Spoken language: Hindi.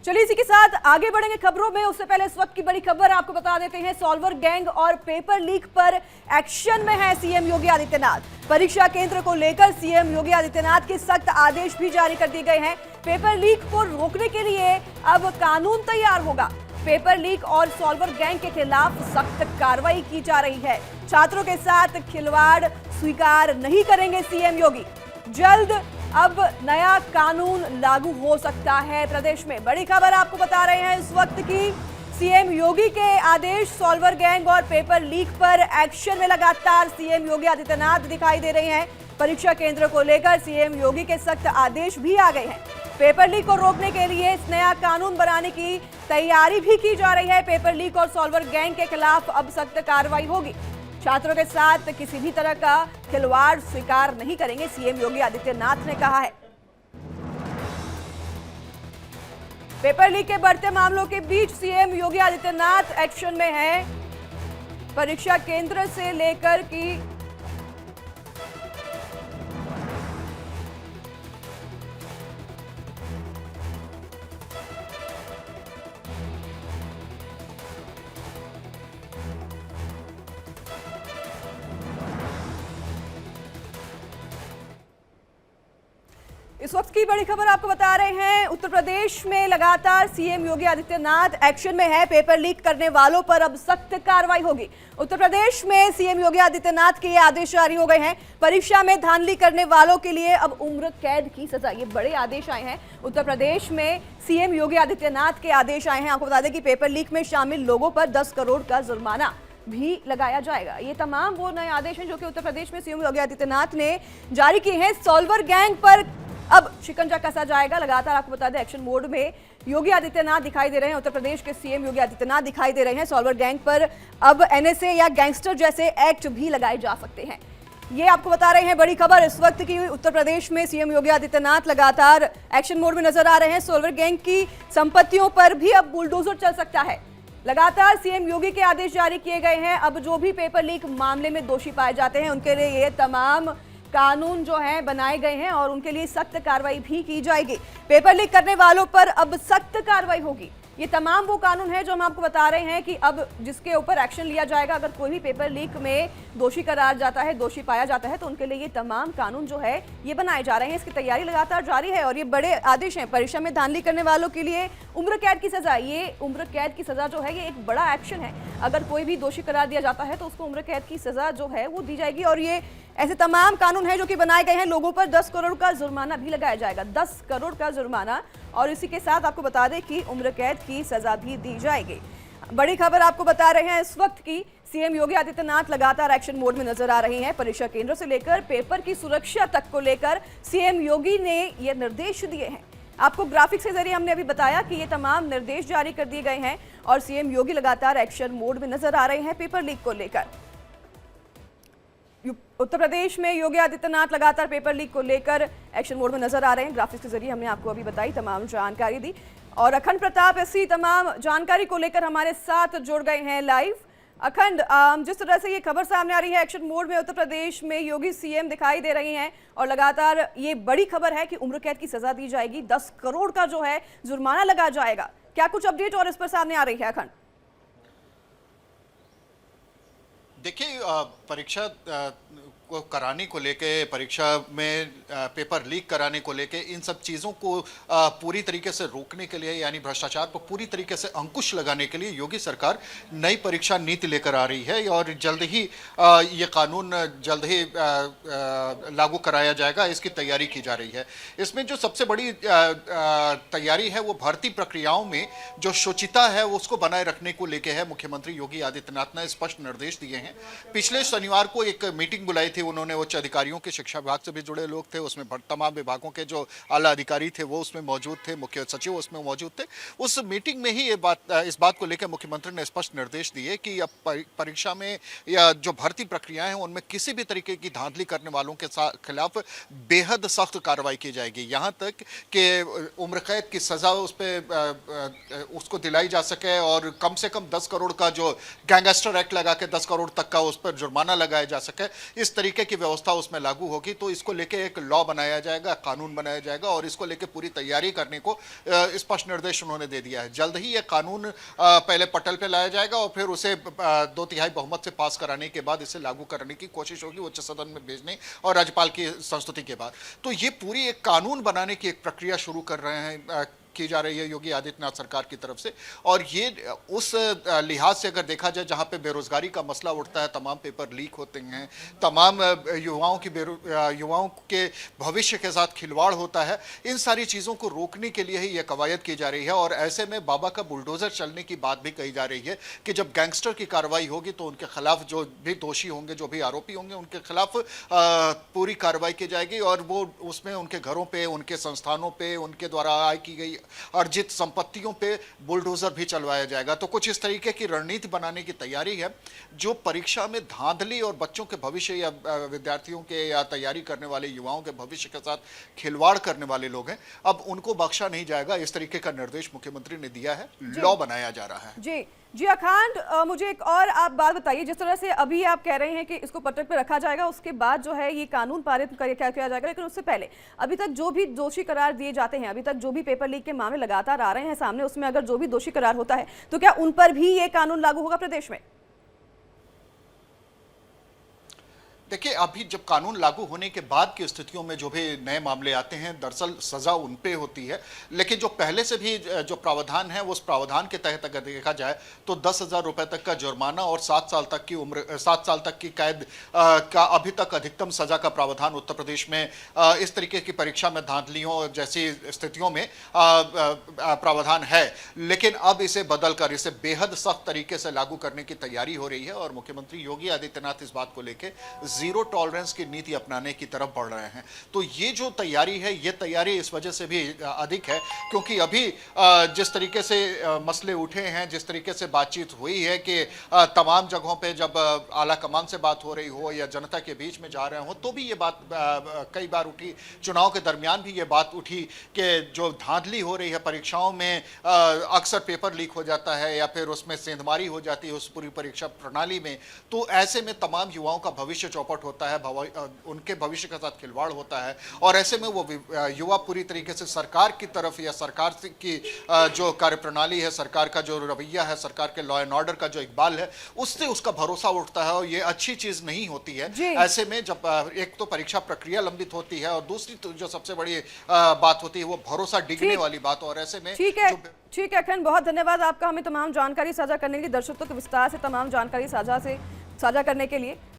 चलिए इसी के साथ आगे बढ़ेंगे खबरों में। उससे पहले इस वक्त की बड़ी खबर आपको बता देते हैं। सॉल्वर गैंग और पेपर लीक पर एक्शन में है सीएम योगी आदित्यनाथ। परीक्षा केंद्र को लेकर सीएम योगी आदित्यनाथ के सख्त आदेश भी जारी कर दिए गए हैं। पेपर लीक को रोकने के लिए अब कानून तैयार होगा। पेपर लीक और सॉल्वर गैंग के खिलाफ सख्त कार्रवाई की जा रही है। छात्रों के साथ खिलवाड़ स्वीकार नहीं करेंगे सीएम योगी। जल्द अब नया कानून लागू हो सकता है प्रदेश में। बड़ी खबर आपको बता रहे हैं इस वक्त की। सीएम योगी के आदेश, सॉल्वर गैंग और पेपर लीक पर एक्शन में लगातार सीएम योगी आदित्यनाथ दिखाई दे रहे हैं। परीक्षा केंद्र को लेकर सीएम योगी के सख्त आदेश भी आ गए हैं। पेपर लीक को रोकने के लिए इस नया कानून बनाने की तैयारी भी की जा रही है। पेपर लीक और सॉल्वर गैंग के खिलाफ अब सख्त कार्रवाई होगी। छात्रों के साथ किसी भी तरह का खिलवाड़ स्वीकार नहीं करेंगे, सीएम योगी आदित्यनाथ ने कहा है। पेपर लीक के बढ़ते मामलों के बीच सीएम योगी आदित्यनाथ एक्शन में हैं। परीक्षा केंद्र से लेकर की इस वक्त की बड़ी खबर आपको बता रहे हैं। उत्तर प्रदेश में लगातार सीएम योगी आदित्यनाथ एक्शन में है। पेपर लीक करने वालों पर अब सख्त कार्रवाई होगी। उत्तर प्रदेश में सीएम योगी आदित्यनाथ के ये आदेश जारी हो गए हैं। परीक्षा में धांधली करने वालों के लिए अब उम्र कैद की सजा, ये बड़े आदेश आए हैं। उत्तर प्रदेश में सीएम योगी आदित्यनाथ के आदेश आए हैं। आपको बता दें कि पेपर लीक में शामिल लोगों पर 10 करोड़ का जुर्माना भी लगाया जाएगा। ये तमाम वो नए आदेश हैं जो कि उत्तर प्रदेश में सीएम योगी आदित्यनाथ ने जारी किए हैं। सॉल्वर गैंग पर अब शिकंजा कसा जाएगा। लगातार आपको बता दें एक्शन मोड में योगी आदित्यनाथ दिखाई दे रहे हैं। उत्तर प्रदेश के सीएम योगी आदित्यनाथ दिखाई दे रहे हैं। सॉल्वर गैंग पर अब एनएसए या गैंगस्टर जैसे एक्ट भी लगाए जा सकते हैं। ये आपको बता रहे हैं बड़ी खबर इस वक्त की। उत्तर प्रदेश में सीएम योगी आदित्यनाथ लगातार एक्शन मोड में नजर आ रहे हैं। सॉल्वर गैंग की संपत्तियों पर भी अब बुलडोजर चल सकता है। लगातार सीएम योगी के आदेश जारी किए गए हैं। अब जो भी पेपर लीक मामले में दोषी पाए जाते हैं उनके लिए ये तमाम कानून जो है बनाए गए हैं और उनके लिए सख्त कार्रवाई भी की जाएगी। पेपर लीक करने वालों पर अब सख्त कार्रवाई होगी। ये तमाम वो कानून है जो हम आपको बता रहे हैं कि अब जिसके ऊपर एक्शन लिया जाएगा। अगर कोई भी पेपर लीक में दोषी करार जाता है, दोषी पाया जाता है, तो उनके लिए ये तमाम कानून जो है ये बनाए जा रहे हैं। इसकी तैयारी लगातार जारी है और ये बड़े आदेश हैं। परीक्षा में धांधली करने वालों के लिए उम्र कैद की सजा, ये उम्र कैद की सजा जो है ये एक बड़ा एक्शन है। अगर कोई भी दोषी करार दिया जाता है तो उसको उम्र कैद की सजा जो है वो दी जाएगी। और ये ऐसे तमाम कानून हैं जो कि बनाए गए हैं। लोगों पर 10 करोड़ का जुर्माना भी लगाया जाएगा, 10 करोड़ का जुर्माना। और इसी के साथ आपको बता दें कि उम्र कैद की सजा भी दी जाएगी। बड़ी खबर आपको बता रहे हैं इस वक्त की। सीएम योगी आदित्यनाथ लगातार एक्शन मोड में नजर आ रहे हैं। परीक्षा केंद्रों से लेकर पेपर की सुरक्षा तक को लेकर सीएम योगी ने ये निर्देश दिए हैं। आपको ग्राफिक्स के जरिए हमने अभी बताया कि ये तमाम निर्देश जारी कर दिए गए हैं और सीएम योगी लगातार एक्शन मोड में नजर आ रहे हैं पेपर लीक को लेकर। उत्तर प्रदेश में योगी आदित्यनाथ लगातार पेपर लीक को लेकर एक्शन मोड में नजर आ रहे हैं। ग्राफिक्स के जरिए हमने आपको अभी बताई, तमाम जानकारी दी। और अखंड प्रताप ऐसी तमाम जानकारी को लेकर हमारे साथ जुड़ गए हैं लाइव। अखंड, जिस तरह से ये खबर सामने आ रही है, एक्शन मोड में उत्तर प्रदेश में योगी सीएम दिखाई दे रही हैं और लगातार ये बड़ी खबर है कि उम्र कैद की सजा दी जाएगी, 10 करोड़ का जो है जुर्माना लगाया जाएगा। क्या कुछ अपडेट और इस पर सामने आ रही है अखंड? देखिए, परीक्षा को कराने को लेके, परीक्षा में पेपर लीक कराने को लेके, इन सब चीज़ों को पूरी तरीके से रोकने के लिए, यानी भ्रष्टाचार पर पूरी तरीके से अंकुश लगाने के लिए योगी सरकार नई परीक्षा नीति लेकर आ रही है और जल्द ही ये कानून जल्द ही लागू कराया जाएगा। इसकी तैयारी की जा रही है। इसमें जो सबसे बड़ी तैयारी है वो भर्ती प्रक्रियाओं में जो शुचिता है उसको बनाए रखने को लेके है। मुख्यमंत्री योगी आदित्यनाथ ने स्पष्ट निर्देश दिए हैं। पिछले शनिवार को एक मीटिंग बुलाई थी उन्होंने उच्च अधिकारियों के, शिक्षा विभाग से भी जुड़े लोग थे उसमें, तमाम विभागों के जो आला अधिकारी थे वो उसमें मौजूद थे, मुख्य सचिव उसमें मौजूद थे। उस मीटिंग में ही इस बात को लेकर मुख्यमंत्री ने स्पष्ट निर्देश दिए कि अब परीक्षा में या जो भर्ती प्रक्रियाएं हैं उनमें किसी भी तरीके की धांधली करने वालों के खिलाफ बेहद सख्त कार्रवाई की जाएगी। यहाँ तक कि उम्र कैद की सजा उस पर उसको दिलाई जा सके और कम से कम 10 करोड़ का जो गैंगस्टर एक्ट लगा के 10 करोड़ तक का उस पर जुर्माना लगाया जा सके। इस तरीके तरीके की व्यवस्था उसमें लागू होगी तो इसको लेके एक लॉ बनाया जाएगा, कानून बनाया जाएगा और इसको लेके पूरी तैयारी करने को स्पष्ट निर्देश उन्होंने दे दिया है। जल्द ही यह कानून पहले पटल पे लाया जाएगा और फिर उसे 2/3 बहुमत से पास कराने के बाद इसे लागू करने की कोशिश होगी उच्च सदन में भेजने और राज्यपाल की संस्तुति के बाद। तो ये पूरी एक कानून बनाने की एक प्रक्रिया शुरू कर रहे हैं की जा रही है योगी आदित्यनाथ सरकार की तरफ से। और ये उस लिहाज से अगर देखा जाए जहां पे बेरोजगारी का मसला उठता है, तमाम पेपर लीक होते हैं, तमाम युवाओं के भविष्य के साथ खिलवाड़ होता है, इन सारी चीज़ों को रोकने के लिए ही यह कवायद की जा रही है। और ऐसे में बाबा का बुलडोजर चलने की बात भी कही जा रही है कि जब गैंगस्टर की कार्रवाई होगी तो उनके खिलाफ जो भी दोषी होंगे, जो भी आरोपी होंगे, उनके खिलाफ पूरी कार्रवाई की जाएगी और वो उसमें उनके घरों पे, उनके संस्थानों पे, उनके द्वारा आय की गई अर्जित संपत्तियों पे बुलडोजर भी चलवाया जाएगा। तो कुछ इस तरीके की रणनीति बनाने की तैयारी है। जो परीक्षा में धांधली और बच्चों के भविष्य या विद्यार्थियों के या तैयारी करने वाले युवाओं के भविष्य के साथ खिलवाड़ करने वाले लोग हैं, अब उनको बख्शा नहीं जाएगा। इस तरीके का निर्देश मुख्यमंत्री ने दिया है, लॉ बनाया जा रहा है। जी अखांड, मुझे एक और आप बात बताइए। जिस तरह से अभी आप कह रहे हैं कि इसको पटक पे रखा जाएगा, उसके बाद जो है ये कानून पारित क्या किया जाएगा, लेकिन उससे पहले अभी तक जो भी दोषी करार दिए जाते हैं, अभी तक जो भी पेपर लीक के मामले लगातार आ रहे हैं सामने, उसमें अगर जो भी दोषी करार होता है तो क्या उन पर भी ये कानून लागू होगा प्रदेश में? देखिए, अभी जब कानून लागू होने के बाद की स्थितियों में जो भी नए मामले आते हैं, दरअसल सजा उन पे होती है। लेकिन जो पहले से भी जो प्रावधान है, उस प्रावधान के तहत अगर देखा जाए तो 10,000 रुपए तक का जुर्माना और 7 साल तक की उम्र, 7 साल तक की कैद का अभी तक अधिकतम सजा का प्रावधान उत्तर प्रदेश में इस तरीके की परीक्षा में धांधलियों जैसी स्थितियों में प्रावधान है। लेकिन अब इसे बदलकर इसे बेहद सख्त तरीके से लागू करने की तैयारी हो रही है और मुख्यमंत्री योगी आदित्यनाथ इस बात को लेकर जीरो टॉलरेंस की नीति अपनाने की तरफ बढ़ रहे हैं। तो ये जो तैयारी है, ये तैयारी इस वजह से भी अधिक है क्योंकि अभी जिस तरीके से मसले उठे हैं, जिस तरीके से बातचीत हुई है कि तमाम जगहों पे जब आला कमान से बात हो रही हो या जनता के बीच में जा रहे हो, तो भी ये बात कई बार उठी। चुनाव के दरमियान भी ये बात उठी कि जो धांधली हो रही है परीक्षाओं में, अक्सर पेपर लीक हो जाता है या फिर उसमें सेंधमारी हो जाती है उस पूरी परीक्षा प्रणाली में। तो ऐसे में तमाम युवाओं का भविष्य चौपट होता है, उनके भविष्य के साथ खिलवाड़ होता है और ऐसे में वो युवा पूरी तरीके से सरकार की तरफ या सरकार की जो कार्यप्रणाली है, सरकार का जो रवैया है, सरकार के लॉ एंड ऑर्डर का जो इकबाल है, उससे उसका भरोसा उठता है और ये अच्छी चीज नहीं होती है। ऐसे में जब एक तो परीक्षा प्रक्रिया लंबित होती है और दूसरी तो जो सबसे बड़ी बात होती है वो भरोसा डिगने वाली बात। और ऐसे में ठीक है अखंड, बहुत धन्यवाद आपका हमें तमाम जानकारी साझा करने के लिए, दर्शकों के विस्तार से तमाम जानकारी साझा करने के लिए।